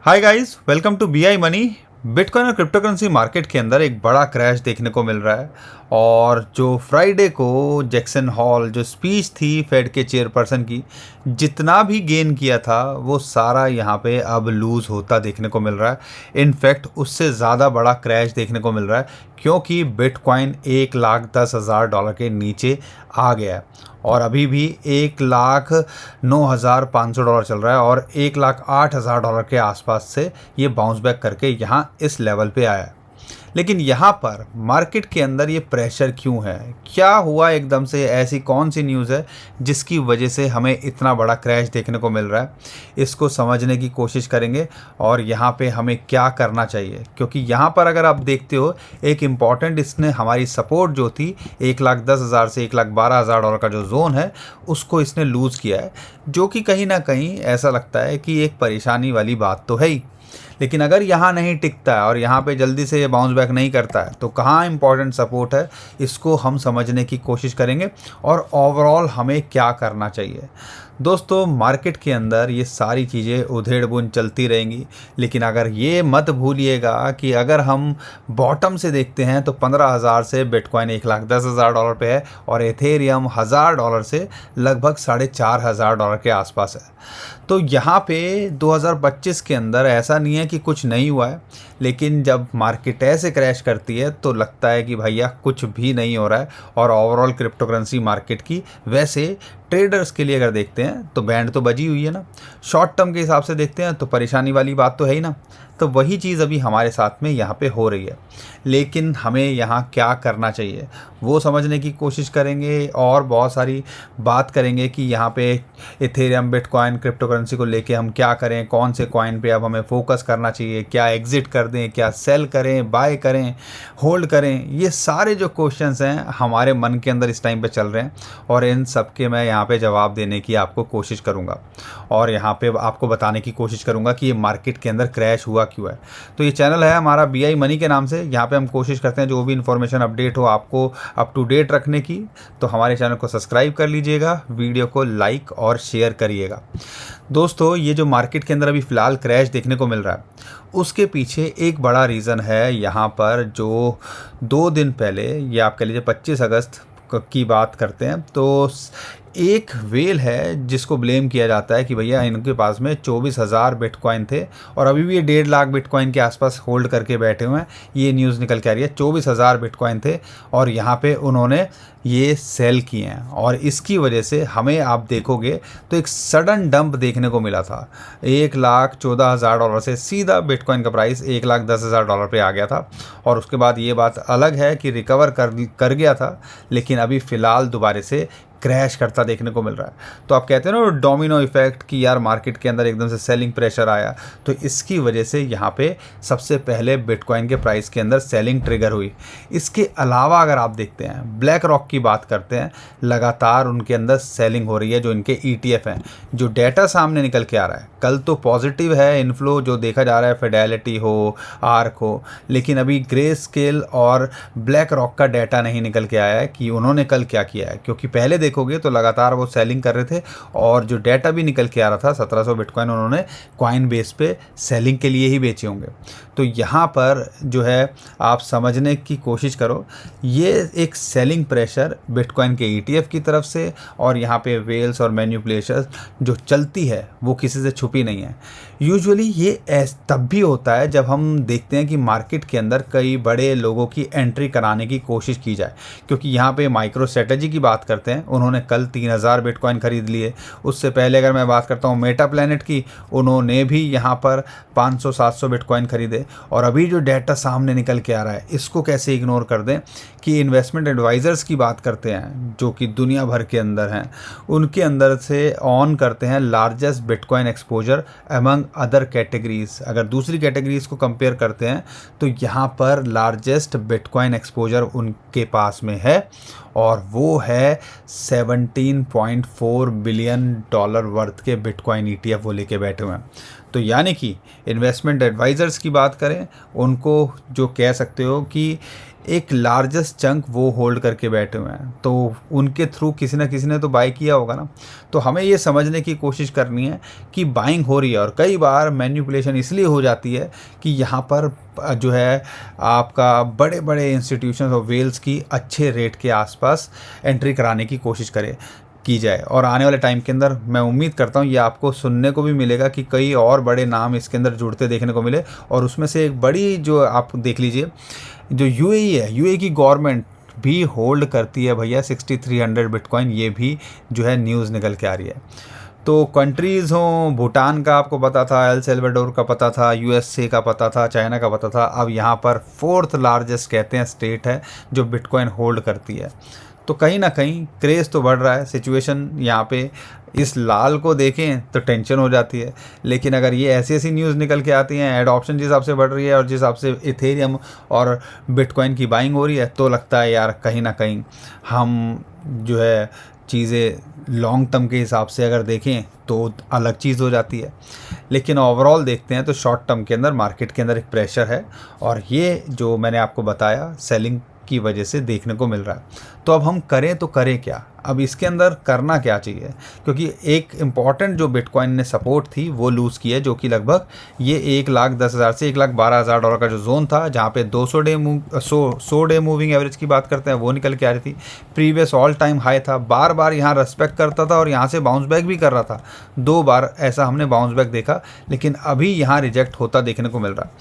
Hi guys, welcome to BI money. Bitcoin और crypto currency market के अंदर एक बड़ा क्रैश देखने को मिल रहा है। और जो फ्राइडे को जैक्सन हॉल जो स्पीच थी फेड के चेयरपर्सन की, जितना भी गेन किया था वो सारा यहाँ पे अब लूज़ होता देखने को मिल रहा है। इनफैक्ट उससे ज़्यादा बड़ा क्रैश देखने को मिल रहा है, क्योंकि बिटकॉइन 1,10,000 के नीचे आ गया है और अभी भी 1,09,500 चल रहा है और 1,08,000 के आसपास से ये बाउंस बैक करके यहाँ इस लेवल पे आया है। लेकिन यहाँ पर मार्केट के अंदर ये प्रेशर क्यों है? क्या हुआ एकदम से? ऐसी कौन सी न्यूज़ है जिसकी वजह से हमें इतना बड़ा क्रैश देखने को मिल रहा है? इसको समझने की कोशिश करेंगे और यहाँ पे हमें क्या करना चाहिए, क्योंकि यहाँ पर अगर आप देखते हो एक इम्पॉर्टेंट इसने हमारी सपोर्ट जो थी 1,10,000 से 1,12,000 का जो जोन है उसको इसने लूज़ किया है, जो कि कहीं ना कहीं ऐसा लगता है कि एक परेशानी वाली बात तो है ही। लेकिन अगर यहाँ नहीं टिकता है और यहाँ पे जल्दी से ये बाउंस बैक नहीं करता है तो कहाँ इंपॉर्टेंट सपोर्ट है, इसको हम समझने की कोशिश करेंगे और ओवरऑल हमें क्या करना चाहिए। दोस्तों, मार्केट के अंदर ये सारी चीज़ें उधेड़ बुन चलती रहेंगी, लेकिन अगर ये मत भूलिएगा कि अगर हम बॉटम से देखते हैं तो 15,000 से बिटकॉइन 1,10,000 पे है और एथेरियम $1,000 से लगभग $4,500 के आसपास है। तो यहाँ पे 2025 के अंदर ऐसा नहीं है कि कुछ नहीं हुआ है, लेकिन जब मार्केट ऐसे क्रैश करती है तो लगता है कि भैया कुछ भी नहीं हो रहा है। और ओवरऑल क्रिप्टो करेंसी मार्केट की वैसे ट्रेडर्स के लिए अगर देखते हैं तो बैंड तो बजी हुई है ना। शॉर्ट टर्म के हिसाब से देखते हैं तो परेशानी वाली बात तो है ही ना। तो वही चीज़ अभी हमारे साथ में यहाँ पे हो रही है, लेकिन हमें यहाँ क्या करना चाहिए वो समझने की कोशिश करेंगे और बहुत सारी बात करेंगे कि यहाँ पे इथेरियम, बिटकॉइन, क्रिप्टो करेंसी को लेके हम क्या करें, कौन से कॉइन पे अब हमें फोकस करना चाहिए, क्या एग्जिट कर दें, क्या सेल करें, बाय करें, होल्ड करें। ये सारे जो क्वेश्चंस हैं हमारे मन के अंदर इस टाइम पे चल रहे हैं और इन सब के मैं यहाँ पे जवाब देने की आपको कोशिश करूँगा और यहाँ पे आपको बताने की कोशिश करूँगा कि ये मार्केट के अंदर क्रैश हुआ क्यों है। तो ये चैनल है हमारा बीआई मनी के नाम से। यहाँ पे हम कोशिश करते हैं जो भी इन्फॉर्मेशन अपडेट हो आपको अप टू डेट रखने की। तो हमारे चैनल को सब्सक्राइब कर लीजिएगा, वीडियो को लाइक और शेयर करिएगा। दोस्तों, ये जो मार्केट के अंदर अभी फ़िलहाल क्रैश देखने को मिल रहा है उसके पीछे एक बड़ा रीज़न है। यहाँ पर जो 2 दिन पहले, या आप कह लीजिए 25 अगस्त की बात करते हैं, तो एक वेल है जिसको ब्लेम किया जाता है कि भैया इनके पास में 24,000 बिटकॉइन थे और अभी भी ये 1.5 लाख बिटकॉइन के आसपास होल्ड करके बैठे हुए हैं। ये न्यूज़ निकल के आ रही है 24,000 बिटकॉइन थे और यहाँ पे उन्होंने ये सेल किए हैं और इसकी वजह से हमें आप देखोगे तो एक सडन डंप देखने को मिला था। $1,14,000 से सीधा बिटकॉइन का प्राइस $1,10,000 पे आ गया था और उसके बाद ये बात अलग है कि रिकवर कर गया था, लेकिन अभी फ़िलहाल दोबारा से क्रैश करता देखने को मिल रहा है। तो आप कहते हैं ना डोमिनो इफेक्ट कि यार मार्केट के अंदर एकदम से सेलिंग प्रेशर आया, तो इसकी वजह से यहाँ पे सबसे पहले बिटकॉइन के प्राइस के अंदर सेलिंग ट्रिगर हुई। इसके अलावा अगर आप देखते हैं ब्लैक रॉक की बात करते हैं, लगातार उनके अंदर सेलिंग हो रही है। जो इनके ETF हैं, जो डेटा सामने निकल के आ रहा है, कल तो पॉजिटिव है इनफ्लो जो देखा जा रहा है, फिडेलिटी हो, आर्क हो, लेकिन अभी ग्रे स्केल और ब्लैक रॉक का डेटा नहीं निकल के आया है कि उन्होंने कल क्या किया है। क्योंकि पहले देखोगे तो लगातार वो सेलिंग कर रहे थे और जो डेटा भी निकल के आ रहा था 1700 बिटकॉइन उन्होंने कॉइन बेस पे सेलिंग के लिए ही बेचे होंगे। तो यहाँ पर जो है आप समझने की कोशिश करो, ये एक सेलिंग प्रेशर बिटकॉइन के ETF की तरफ से और यहाँ पे वेल्स और मैनिपुलेशन जो चलती है वो किसी से छुपी नहीं है। यूजुअली ये तब भी होता है जब हम देखते हैं कि मार्केट के अंदर कई बड़े लोगों की एंट्री कराने की कोशिश की जाए। क्योंकि यहाँ पे माइक्रो स्ट्रेटजी की बात करते हैं, उन्होंने कल 3,000 बिटकॉइन खरीद लिए। उससे पहले अगर मैं बात करता हूँ मेटा प्लैनेट की, उन्होंने भी यहाँ पर 500-700 बिटकॉइन खरीदे। और अभी जो डेटा सामने निकल के आ रहा है इसको कैसे इग्नोर कर दें कि इन्वेस्टमेंट एडवाइज़र्स की बात करते हैं जो कि दुनिया भर के अंदर हैं, उनके अंदर से ऑन करते हैं largest bitcoin exposure among other categories. अगर दूसरी कैटेगरीज को कंपेयर करते हैं तो यहाँ पर लार्जेस्ट बिटकॉइन एक्सपोजर उनके पास में है और वो है $17.4 बिलियन वर्थ के बिटकॉइन ETF वो लेके बैठे हुए हैं। तो यानी कि इन्वेस्टमेंट एडवाइज़र्स की बात करें, उनको जो कह सकते हो कि एक लार्जेस्ट चंक वो होल्ड करके बैठे हुए हैं, तो उनके थ्रू किसी ना किसी ने तो बाय किया होगा ना। तो हमें ये समझने की कोशिश करनी है कि बाइंग हो रही है, और कई बार मैनिपुलेशन इसलिए हो जाती है कि यहाँ पर जो है आपका बड़े बड़े इंस्टीट्यूशन और वेल्स की अच्छे रेट के आसपास एंट्री कराने की कोशिश की जाए। और आने वाले टाइम के अंदर मैं उम्मीद करता हूँ ये आपको सुनने को भी मिलेगा कि कई और बड़े नाम इसके अंदर जुड़ते देखने को मिले। और उसमें से एक बड़ी जो आप देख लीजिए, जो यूएई है, यूएई की गवर्नमेंट भी होल्ड करती है भैया 6300 बिटकॉइन, ये भी जो है न्यूज़ निकल के आ रही है। तो कंट्रीज़ हों, भूटान का आपको पता था, एल सेल्वाडोर का पता था, यूएसए का पता था, चाइना का पता था, अब यहाँ पर 4th लार्जेस्ट कहते हैं स्टेट है जो बिटकॉइन होल्ड करती है। तो कहीं ना कहीं क्रेज़ तो बढ़ रहा है। सिचुएशन यहाँ पे इस लाल को देखें तो टेंशन हो जाती है, लेकिन अगर ये ऐसी ऐसी न्यूज़ निकल के आती हैं, एडॉप्शन जिस हिसाब से बढ़ रही है और जिस हिसाब से इथेरियम और बिटकॉइन की बाइंग हो रही है, तो लगता है यार कहीं ना कहीं हम जो है चीज़ें लॉन्ग टर्म के हिसाब से अगर देखें तो अलग चीज़ हो जाती है। लेकिन ओवरऑल देखते हैं तो शॉर्ट टर्म के अंदर मार्केट के अंदर एक प्रेशर है, और ये जो मैंने आपको बताया सेलिंग की वजह से देखने को मिल रहा है। तो अब हम करें तो करें क्या, अब इसके अंदर करना क्या चाहिए, क्योंकि एक इम्पॉर्टेंट जो बिटकॉइन ने सपोर्ट थी वो लूज़ की है, जो कि लगभग ये 1,10,000 से 1,12,000 का जो जोन था, जहाँ पे 200 डे 100 डे मूविंग एवरेज की बात करते हैं वो निकल के आ रही थी। प्रीवियस ऑल टाइम हाई था, बार बार यहाँ रेस्पेक्ट करता था और यहाँ से बाउंस बैक भी कर रहा था। 2 बार ऐसा हमने बाउंस बैक देखा, लेकिन अभी यहाँ रिजेक्ट होता देखने को मिल रहा है।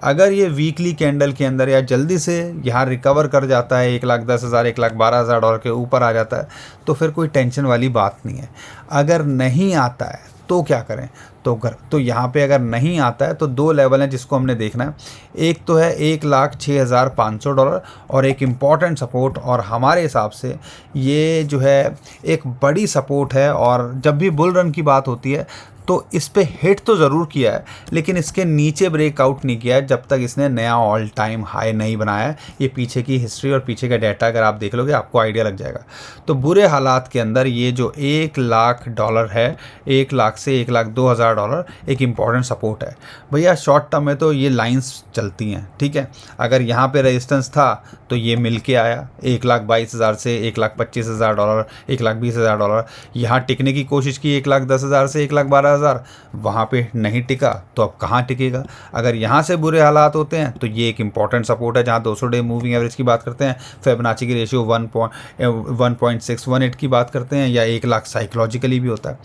अगर ये वीकली कैंडल के अंदर या जल्दी से यहाँ रिकवर कर जाता है, 1,10,000 $1,12,000 के ऊपर आ जाता है, तो फिर कोई टेंशन वाली बात नहीं है। अगर नहीं आता है तो क्या करें, तो यहाँ पे अगर नहीं आता है तो 2 लेवल हैं जिसको हमने देखना है। एक तो है $1,06,500 और एक इम्पॉर्टेंट सपोर्ट, और हमारे हिसाब से ये जो है एक बड़ी सपोर्ट है। और जब भी बुल रन की बात होती है तो इस पे हिट तो ज़रूर किया है, लेकिन इसके नीचे ब्रेकआउट नहीं किया है जब तक इसने नया ऑल टाइम हाई नहीं बनाया है। ये पीछे की हिस्ट्री और पीछे का डाटा अगर आप देख लोगे आपको आइडिया लग जाएगा। तो बुरे हालात के अंदर ये जो $1,00,000 है, 1,00,000 से $1,02,000 एक इम्पॉर्टेंट सपोर्ट है भैया। शॉर्ट टर्म में तो ये लाइंस चलती हैं, ठीक है। अगर यहाँ पे रेजिस्टेंस था तो ये मिल के आया 1,22,000 से $1,25,000, $1,20,000। यहाँ टिकने की कोशिश की 1,10,000 से 1,12,000, वहाँ पे नहीं टिका, तो अब कहाँ टिकेगा। अगर यहाँ से बुरे हालात होते हैं तो ये एक इंपॉर्टेंट सपोर्ट है, जहाँ 200 डे मूविंग एवरेज की बात करते हैं, फिबोनाची की रेशियो 1.618 की बात करते हैं, या 1,00,000 साइकोलॉजिकली भी होता है।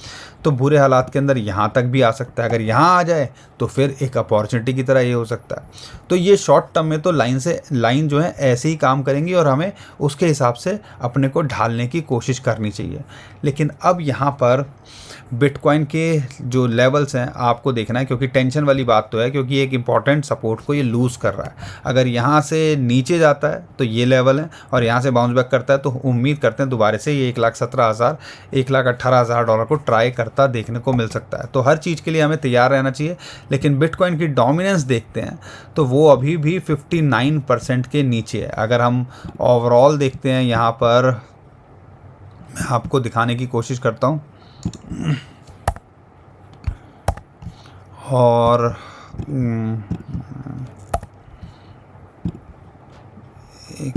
तो बुरे हालात के अंदर यहाँ तक भी आ सकता है। अगर यहाँ आ जाए तो फिर एक अपॉर्चुनिटी की तरह ये हो सकता है। तो ये शॉर्ट टर्म में तो लाइन जो है ऐसे ही काम करेंगी और हमें उसके हिसाब से अपने को ढालने की कोशिश करनी चाहिए। लेकिन अब यहाँ पर बिटकॉइन के जो लेवल्स हैं आपको देखना है, क्योंकि टेंशन वाली बात तो है, क्योंकि एक इम्पॉर्टेंट सपोर्ट को ये लूज़ कर रहा है। अगर यहाँ से नीचे जाता है तो ये लेवल है, और यहाँ से बाउंस बैक करता है तो उम्मीद करते हैं दोबारा से ये 1,17,000 $1,18,000 को ट्राई करता देखने को मिल सकता है। तो हर चीज़ के लिए हमें तैयार रहना चाहिए। लेकिन बिटकॉइन की डोमिनेंस देखते हैं तो वो अभी भी 59% के नीचे है। अगर हम ओवरऑल देखते हैं यहाँ पर, मैं आपको दिखाने की कोशिश करता हूँ, और एक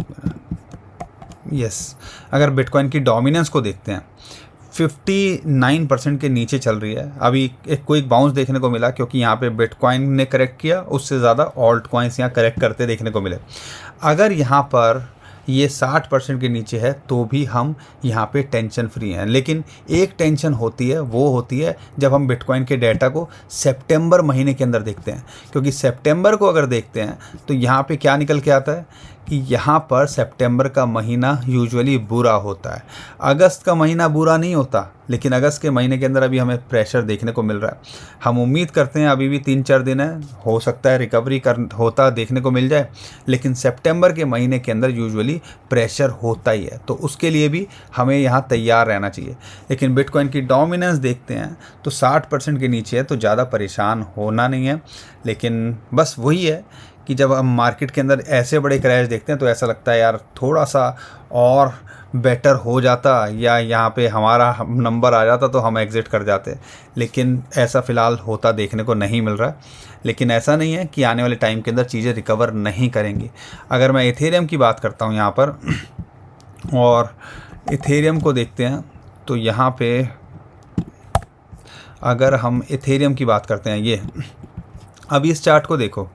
यस, अगर बिटकॉइन की डोमिनेंस को देखते हैं 59% के नीचे चल रही है। अभी एक क्विक बाउंस देखने को मिला, क्योंकि यहाँ पे बिटकॉइन ने करेक्ट किया, उससे ज़्यादा ऑल्ट कॉइन्स यहाँ करेक्ट करते देखने को मिले। अगर यहाँ पर ये 60% के नीचे है तो भी हम यहाँ पे टेंशन फ्री हैं। लेकिन एक टेंशन होती है, वो होती है जब हम बिटकॉइन के डेटा को सितंबर महीने के अंदर देखते हैं, क्योंकि सितंबर को अगर देखते हैं तो यहाँ पे क्या निकल के आता है कि यहाँ पर सितंबर का महीना यूजुअली बुरा होता है। अगस्त का महीना बुरा नहीं होता, लेकिन अगस्त के महीने के अंदर अभी हमें प्रेशर देखने को मिल रहा है। हम उम्मीद करते हैं अभी भी 3-4 दिन है, हो सकता है रिकवरी होता देखने को मिल जाए, लेकिन सितंबर के महीने के अंदर यूजुअली प्रेशर होता ही है। तो उसके लिए भी हमें यहाँ तैयार रहना चाहिए। लेकिन बिटकॉइन की डोमिनेंस देखते हैं तो 60% के नीचे है, तो ज़्यादा परेशान होना नहीं है। लेकिन बस वही है कि जब हम मार्केट के अंदर ऐसे बड़े क्रैश देखते हैं तो ऐसा लगता है यार थोड़ा सा और बेटर हो जाता या यहाँ पे हमारा नंबर आ जाता तो हम एग्ज़िट कर जाते, लेकिन ऐसा फ़िलहाल होता देखने को नहीं मिल रहा है। लेकिन ऐसा नहीं है कि आने वाले टाइम के अंदर चीज़ें रिकवर नहीं करेंगी। अगर मैं इथेरियम की बात करता हूँ यहाँ पर और इथेरियम को देखते हैं तो यहाँ पे अगर हम इथेरियम की बात करते हैं, ये अब इस चार्ट को देखो,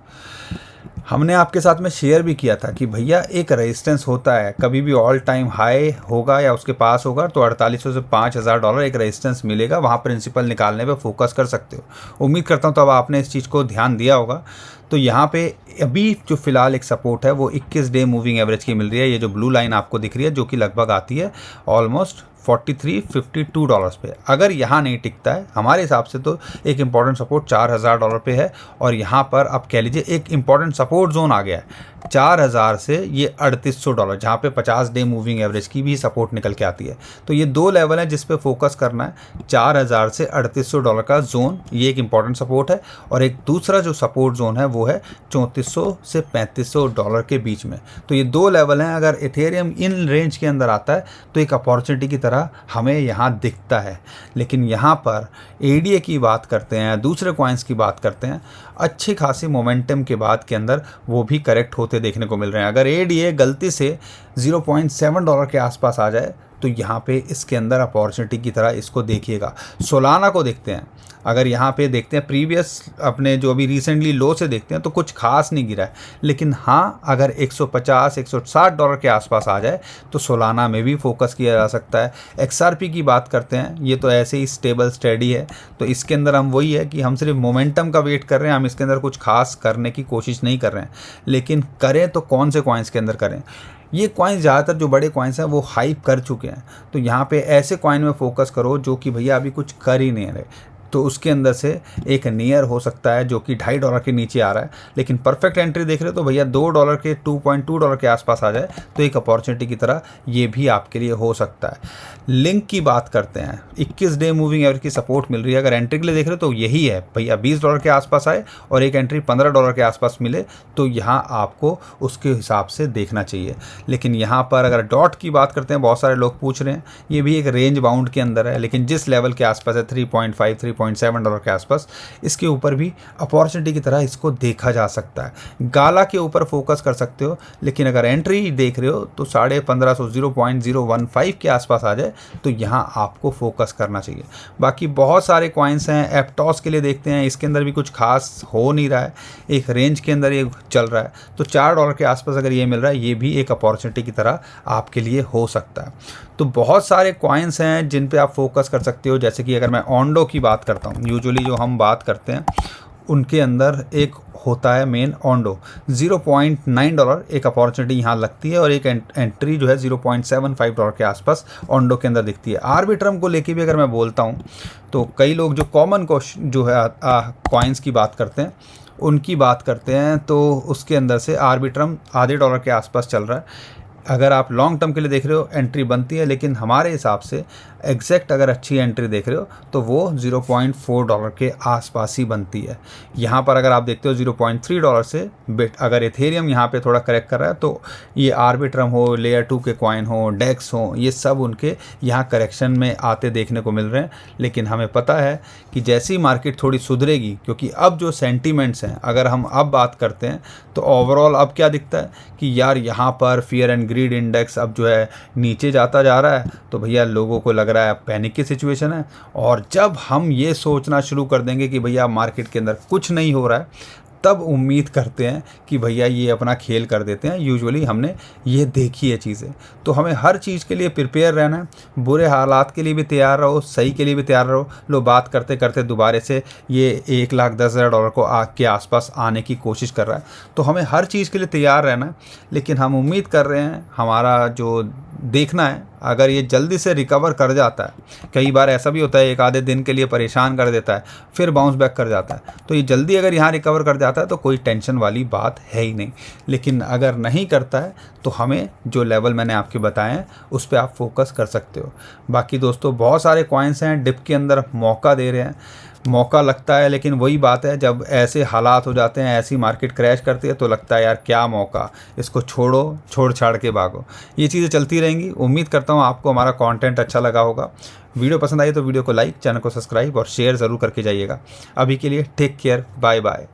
हमने आपके साथ में शेयर भी किया था कि भैया एक रेजिस्टेंस होता है, कभी भी ऑल टाइम हाई होगा या उसके पास होगा तो 4800 से $5000 एक रेजिस्टेंस मिलेगा, वहाँ प्रिंसिपल निकालने पे फोकस कर सकते हो। उम्मीद करता हूँ तो अब आपने इस चीज़ को ध्यान दिया होगा। तो यहाँ पे अभी जो फिलहाल एक सपोर्ट है वो 21 डे मूविंग एवरेज की मिल रही है, ये जो ब्लू लाइन आपको दिख रही है, जो कि लगभग आती है ऑलमोस्ट $43-52 पे। अगर यहाँ नहीं टिकता है हमारे हिसाब से तो एक इम्पॉर्टेंट सपोर्ट $4000 पे है, और यहाँ पर आप कह लीजिए एक इम्पॉर्टेंट सपोर्ट जोन आ गया है 4000 से ये $3800, जहाँ पे 50 डे मूविंग एवरेज की भी सपोर्ट निकल के आती है। तो ये दो लेवल हैं जिस पे फोकस करना है, 4000 से $3800 का जोन, ये एक इम्पॉर्टेंट सपोर्ट है, और एक दूसरा जो सपोर्ट जोन है वो है $3400 से $3500 के बीच में। तो ये दो लेवल हैं, अगर इथेरियम इन रेंज के अंदर आता है तो एक अपॉर्चुनिटी की तरह हमें यहाँ दिखता है। लेकिन यहाँ पर एडीए की बात करते हैं, दूसरे कॉइन्स की बात करते हैं, अच्छी खासी मोमेंटम के बाद के अंदर वो भी करेक्ट होते देखने को मिल रहे हैं। अगर एडीए गलती से $0.7 के आसपास आ जाए तो यहाँ पे इसके अंदर अपॉर्चुनिटी की तरह इसको देखिएगा। सोलाना को देखते हैं, अगर यहाँ पे देखते हैं प्रीवियस अपने जो अभी रिसेंटली लो से देखते हैं तो कुछ खास नहीं गिरा है, लेकिन हाँ अगर $150-160 के आसपास आ जाए तो सोलाना में भी फोकस किया जा सकता है। एक्सआरपी की बात करते हैं, ये तो ऐसे ही स्टेबल स्टेडी है, तो इसके अंदर हम वही है कि हम सिर्फ मोमेंटम का वेट कर रहे हैं, हम इसके अंदर कुछ खास करने की कोशिश नहीं कर रहे हैं। लेकिन करें तो कौन से कॉइन्स के अंदर करें? ये कॉइन्स ज़्यादातर जो बड़े कॉइन्स हैं वो हाइप कर चुके हैं, तो यहाँ पे ऐसे कॉइन में फोकस करो जो कि भैया अभी कुछ कर ही नहीं रहे। तो उसके अंदर से एक नियर हो सकता है जो कि $2.5 के नीचे आ रहा है, लेकिन परफेक्ट एंट्री देख रहे हो तो भैया $2 के $2.2 के आसपास आ जाए तो एक अपॉर्चुनिटी की तरह ये भी आपके लिए हो सकता है। लिंक की बात करते हैं, 21 डे मूविंग एवरेज की सपोर्ट मिल रही है, अगर एंट्री के लिए देख रहे हो तो यही है भैया, $20 के आसपास आए और एक एंट्री $15 के आसपास मिले तो यहाँ आपको उसके हिसाब से देखना चाहिए। लेकिन यहाँ पर अगर डॉट की बात करते हैं, बहुत सारे लोग पूछ रहे हैं, ये भी एक रेंज बाउंड के अंदर है, लेकिन जिस लेवल के आसपास है $3.7 के आसपास, इसके ऊपर भी अपॉर्चुनिटी की तरह इसको देखा जा सकता है। गाला के ऊपर फोकस कर सकते हो, लेकिन अगर एंट्री देख रहे हो तो 1550 0.015 के आसपास आ जाए तो यहाँ आपको फोकस करना चाहिए। बाकी बहुत सारे कॉइन्स हैं, एप्टॉस के लिए देखते हैं, इसके अंदर भी कुछ खास हो नहीं रहा है, एक रेंज के अंदर ये चल रहा है, तो $4 के आसपास अगर ये मिल रहा है ये भी एक अपॉर्चुनिटी की तरह आपके लिए हो सकता है। तो बहुत सारे कॉइन्स हैं जिन पे आप फोकस कर सकते हो, जैसे कि अगर मैं ओंडो की बात करता हूँ, यूजुअली जो हम बात करते हैं उनके अंदर एक होता है मेन ओंडो, $0.9 एक अपॉर्चुनिटी यहाँ लगती है, और एक एंट्री जो है $0.75 के आसपास ओंडो के अंदर दिखती है। आर्बिट्रम को लेके भी अगर मैं बोलता हूँ तो कई लोग जो कॉमन जो है कॉइन्स की बात करते हैं उनकी बात करते हैं तो उसके अंदर से आर्बिट्रम $0.5 के आसपास चल रहा है। अगर आप लॉन्ग टर्म के लिए देख रहे हो एंट्री बनती है, लेकिन हमारे हिसाब से एग्जैक्ट अगर अच्छी एंट्री देख रहे हो तो वो $0.4 के आसपास ही बनती है। यहाँ पर अगर आप देखते हो $0.3 से अगर इथेरियम यहाँ पे थोड़ा करेक्ट कर रहा है तो ये आर्बिट्रम हो, लेयर 2 के कॉइन हो, डेक्स हो, ये सब उनके यहाँ करेक्शन में आते देखने को मिल रहे हैं। लेकिन हमें पता है कि जैसी मार्केट थोड़ी सुधरेगी, क्योंकि अब जो सेंटीमेंट्स हैं अगर हम अब बात करते हैं तो ओवरऑल अब क्या दिखता है कि यार यहाँ पर फियर एंड ग्रीड इंडेक्स अब जो है नीचे जाता जा रहा है, तो भैया लोगों को लग रहा है पैनिक की सिचुएशन है। और जब हम ये सोचना शुरू कर देंगे कि भैया मार्केट के अंदर कुछ नहीं हो रहा है, तब उम्मीद करते हैं कि भैया ये अपना खेल कर देते हैं। यूजुअली हमने ये देखी है चीज़ें, तो हमें हर चीज़ के लिए प्रिपेयर रहना है, बुरे हालात के लिए भी तैयार रहो, सही के लिए भी तैयार रहो। लो बात करते करते दोबारे से ये $1,10,000 को के आसपास आने की कोशिश कर रहा है, तो हमें हर चीज़ के लिए तैयार रहना है। लेकिन हम उम्मीद कर रहे हैं, हमारा जो देखना है अगर ये जल्दी से रिकवर कर जाता है, कई बार ऐसा भी होता है एक आधे दिन के लिए परेशान कर देता है फिर बाउंस बैक कर जाता है, तो ये जल्दी अगर यहाँ रिकवर कर जाता है तो कोई टेंशन वाली बात है ही नहीं। लेकिन अगर नहीं करता है तो हमें जो लेवल मैंने आपके बताए हैं उस पर आप फोकस कर सकते हो। बाकी दोस्तों बहुत सारे कॉइन्स हैं डिप के अंदर मौका दे रहे हैं, मौका लगता है, लेकिन वही बात है, जब ऐसे हालात हो जाते हैं, ऐसी मार्केट क्रैश करती है तो लगता है यार क्या मौका, इसको छोड़ो, छोड़ छाड़ के भागो। ये चीज़ें चलती रहेंगी। उम्मीद करता हूँ आपको हमारा कंटेंट अच्छा लगा होगा। वीडियो पसंद आई तो वीडियो को लाइक, चैनल को सब्सक्राइब और शेयर ज़रूर करके जाइएगा। अभी के लिए टेक केयर, बाय बाय।